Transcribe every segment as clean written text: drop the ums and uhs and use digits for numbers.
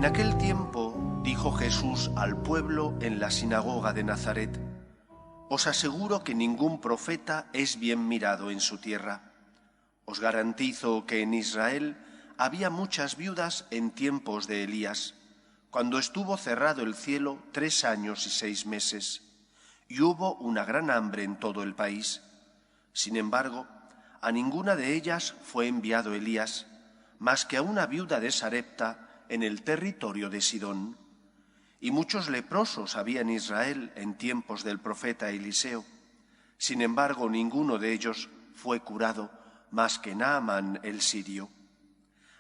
En aquel tiempo dijo Jesús al pueblo en la sinagoga de Nazaret: Os aseguro que ningún profeta es bien mirado en su tierra. Os garantizo que en Israel había muchas viudas en tiempos de Elías, cuando estuvo cerrado el cielo 3 años y 6 meses, y hubo una gran hambre en todo el país. Sin embargo, a ninguna de ellas fue enviado Elías, más que a una viuda de Sarepta en el territorio de Sidón. Y muchos leprosos había en Israel en tiempos del profeta Eliseo. Sin embargo, ninguno de ellos fue curado, más que Naamán el sirio.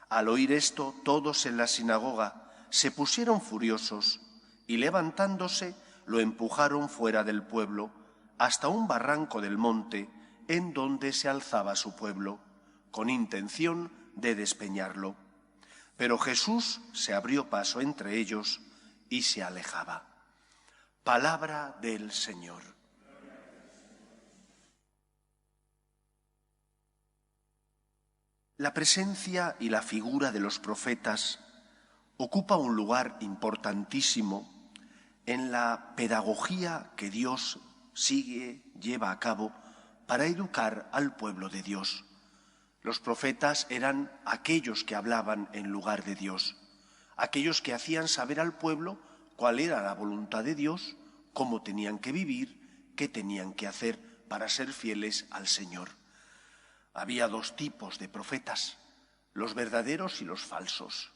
Al oír esto, todos en la sinagoga se pusieron furiosos y levantándose lo empujaron fuera del pueblo hasta un barranco del monte en donde se alzaba su pueblo, con intención de despeñarlo. Pero Jesús se abrió paso entre ellos y se alejaba. Palabra del Señor. La presencia y la figura de los profetas ocupa un lugar importantísimo en la pedagogía que Dios lleva a cabo para educar al pueblo de Dios. Los profetas eran aquellos que hablaban en lugar de Dios, aquellos que hacían saber al pueblo cuál era la voluntad de Dios, cómo tenían que vivir, qué tenían que hacer para ser fieles al Señor. Había 2 tipos de profetas, los verdaderos y los falsos.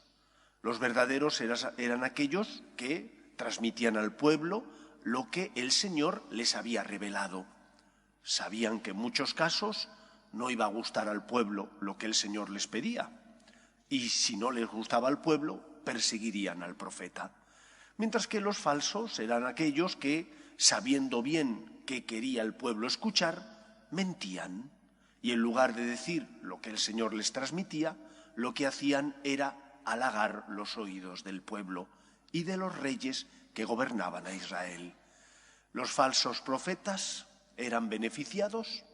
Los verdaderos eran aquellos que transmitían al pueblo lo que el Señor les había revelado. Sabían que en muchos casos no iba a gustar al pueblo lo que el Señor les pedía, y si no les gustaba al pueblo, perseguirían al profeta. Mientras que los falsos eran aquellos que, sabiendo bien qué quería el pueblo escuchar, mentían, y en lugar de decir lo que el Señor les transmitía, lo que hacían era halagar los oídos del pueblo y de los reyes que gobernaban a Israel. Los falsos profetas eran beneficiados,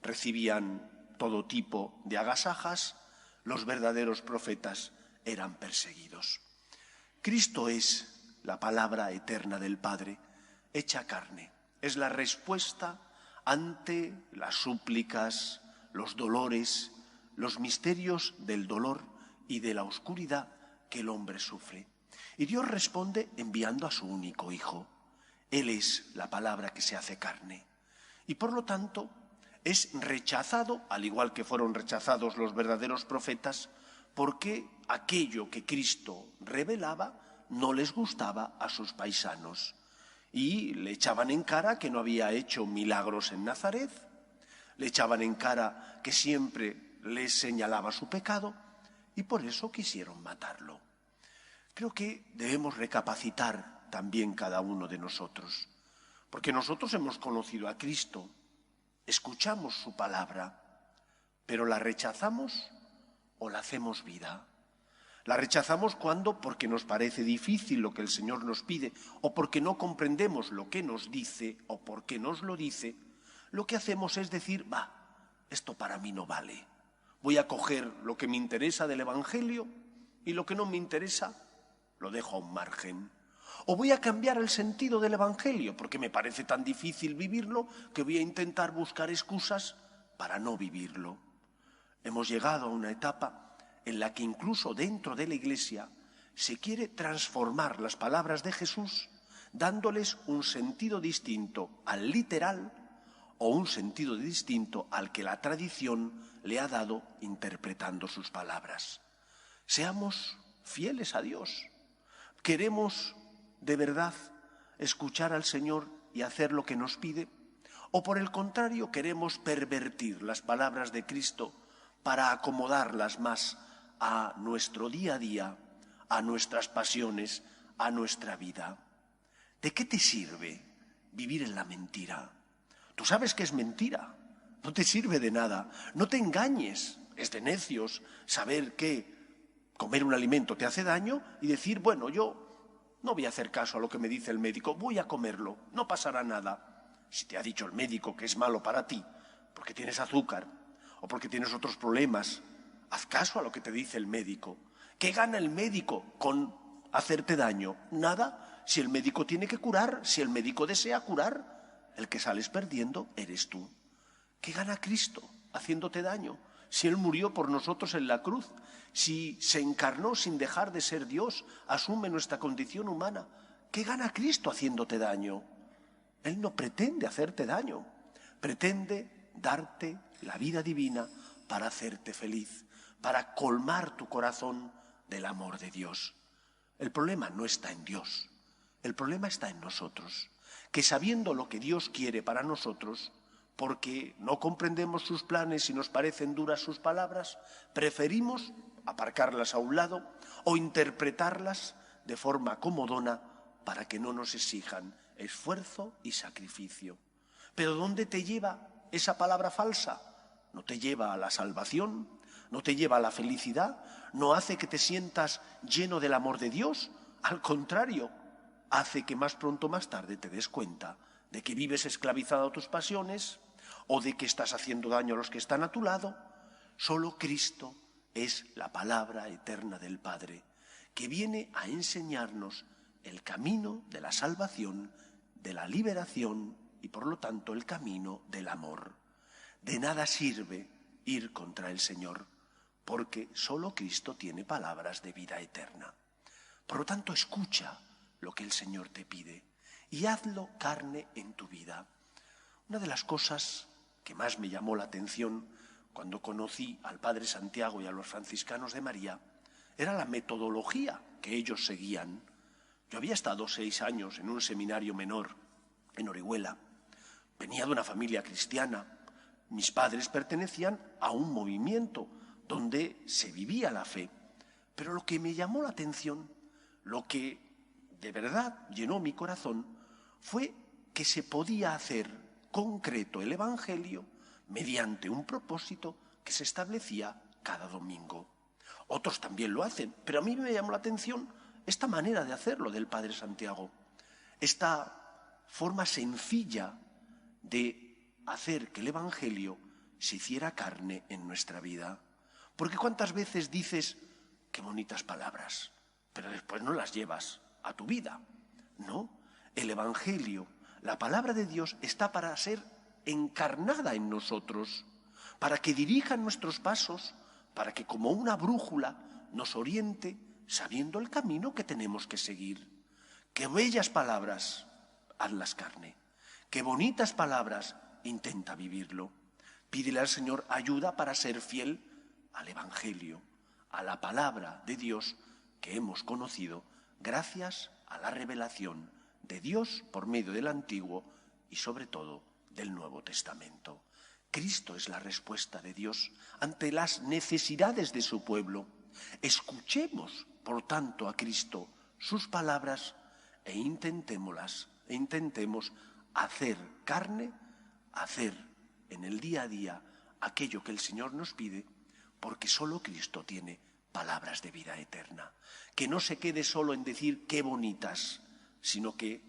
recibían todo tipo de agasajas. Los verdaderos profetas eran perseguidos. Cristo es la palabra eterna del Padre, hecha carne. Es la respuesta ante las súplicas, los dolores, los misterios del dolor y de la oscuridad que el hombre sufre. Y Dios responde enviando a su único Hijo. Él es la palabra que se hace carne. Y por lo tanto es rechazado, al igual que fueron rechazados los verdaderos profetas, porque aquello que Cristo revelaba no les gustaba a sus paisanos. Y le echaban en cara que no había hecho milagros en Nazaret, le echaban en cara que siempre les señalaba su pecado, y por eso quisieron matarlo. Creo que debemos recapacitar también cada uno de nosotros, porque nosotros hemos conocido a Cristo, escuchamos su palabra, pero la rechazamos o la hacemos vida. La rechazamos porque nos parece difícil lo que el Señor nos pide, o porque no comprendemos lo que nos dice, o porque nos lo dice. Lo que hacemos es decir, esto para mí no vale. Voy a coger lo que me interesa del Evangelio y lo que no me interesa lo dejo a un margen. O voy a cambiar el sentido del Evangelio porque me parece tan difícil vivirlo que voy a intentar buscar excusas para no vivirlo. Hemos llegado a una etapa en la que incluso dentro de la Iglesia se quiere transformar las palabras de Jesús dándoles un sentido distinto al literal o un sentido distinto al que la tradición le ha dado interpretando sus palabras. Seamos fieles a Dios. ¿Queremos de verdad escuchar al Señor y hacer lo que nos pide? ¿O por el contrario queremos pervertir las palabras de Cristo para acomodarlas más a nuestro día a día, a nuestras pasiones, a nuestra vida? ¿De qué te sirve vivir en la mentira? Tú sabes que es mentira, no te sirve de nada, no te engañes, es de necios saber que comer un alimento te hace daño y decir, yo no voy a hacer caso a lo que me dice el médico, voy a comerlo, no pasará nada. Si te ha dicho el médico que es malo para ti, porque tienes azúcar o porque tienes otros problemas, haz caso a lo que te dice el médico. ¿Qué gana el médico con hacerte daño? Nada. Si el médico tiene que curar, si el médico desea curar, el que sales perdiendo eres tú. ¿Qué gana Cristo haciéndote daño? Si Él murió por nosotros en la cruz, si se encarnó sin dejar de ser Dios, asume nuestra condición humana, ¿qué gana Cristo haciéndote daño? Él no pretende hacerte daño, pretende darte la vida divina para hacerte feliz, para colmar tu corazón del amor de Dios. El problema no está en Dios, el problema está en nosotros, que sabiendo lo que Dios quiere para nosotros, porque no comprendemos sus planes y nos parecen duras sus palabras, preferimos aparcarlas a un lado o interpretarlas de forma comodona para que no nos exijan esfuerzo y sacrificio. Pero ¿dónde te lleva esa palabra falsa? No te lleva a la salvación, no te lleva a la felicidad, no hace que te sientas lleno del amor de Dios. Al contrario, hace que más pronto o más tarde te des cuenta de que vives esclavizado a tus pasiones o de que estás haciendo daño a los que están a tu lado. Solo Cristo es la palabra eterna del Padre, que viene a enseñarnos el camino de la salvación, de la liberación y por lo tanto el camino del amor. De nada sirve ir contra el Señor, porque solo Cristo tiene palabras de vida eterna. Por lo tanto, escucha lo que el Señor te pide y hazlo carne en tu vida. Una de las cosas que más me llamó la atención cuando conocí al Padre Santiago y a los franciscanos de María era la metodología que ellos seguían. Yo había estado 6 años en un seminario menor en Orihuela. Venía de una familia cristiana. Mis padres pertenecían a un movimiento donde se vivía la fe. Pero lo que me llamó la atención, lo que de verdad llenó mi corazón, fue que se podía hacer concreto el Evangelio mediante un propósito que se establecía cada domingo. Otros también lo hacen, pero a mí me llamó la atención esta manera de hacerlo del Padre Santiago, esta forma sencilla de hacer que el Evangelio se hiciera carne en nuestra vida. Porque ¿cuántas veces dices qué bonitas palabras, pero después no las llevas a tu vida? No, el Evangelio, la palabra de Dios, está para ser encarnada en nosotros, para que dirija nuestros pasos, para que como una brújula nos oriente sabiendo el camino que tenemos que seguir. Qué bellas palabras, hazlas carne. Qué bonitas palabras, intenta vivirlo. Pídele al Señor ayuda para ser fiel al Evangelio, a la palabra de Dios que hemos conocido gracias a la revelación de Dios por medio del Antiguo y sobre todo del Nuevo Testamento. Cristo es la respuesta de Dios ante las necesidades de su pueblo. Escuchemos, por tanto, a Cristo, sus palabras e intentemos hacer carne, hacer en el día a día aquello que el Señor nos pide, porque solo Cristo tiene palabras de vida eterna. Que no se quede solo en decir qué bonitas, sino que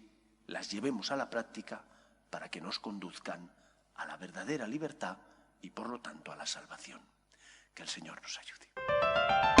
las llevemos a la práctica para que nos conduzcan a la verdadera libertad y por lo tanto a la salvación. Que el Señor nos ayude.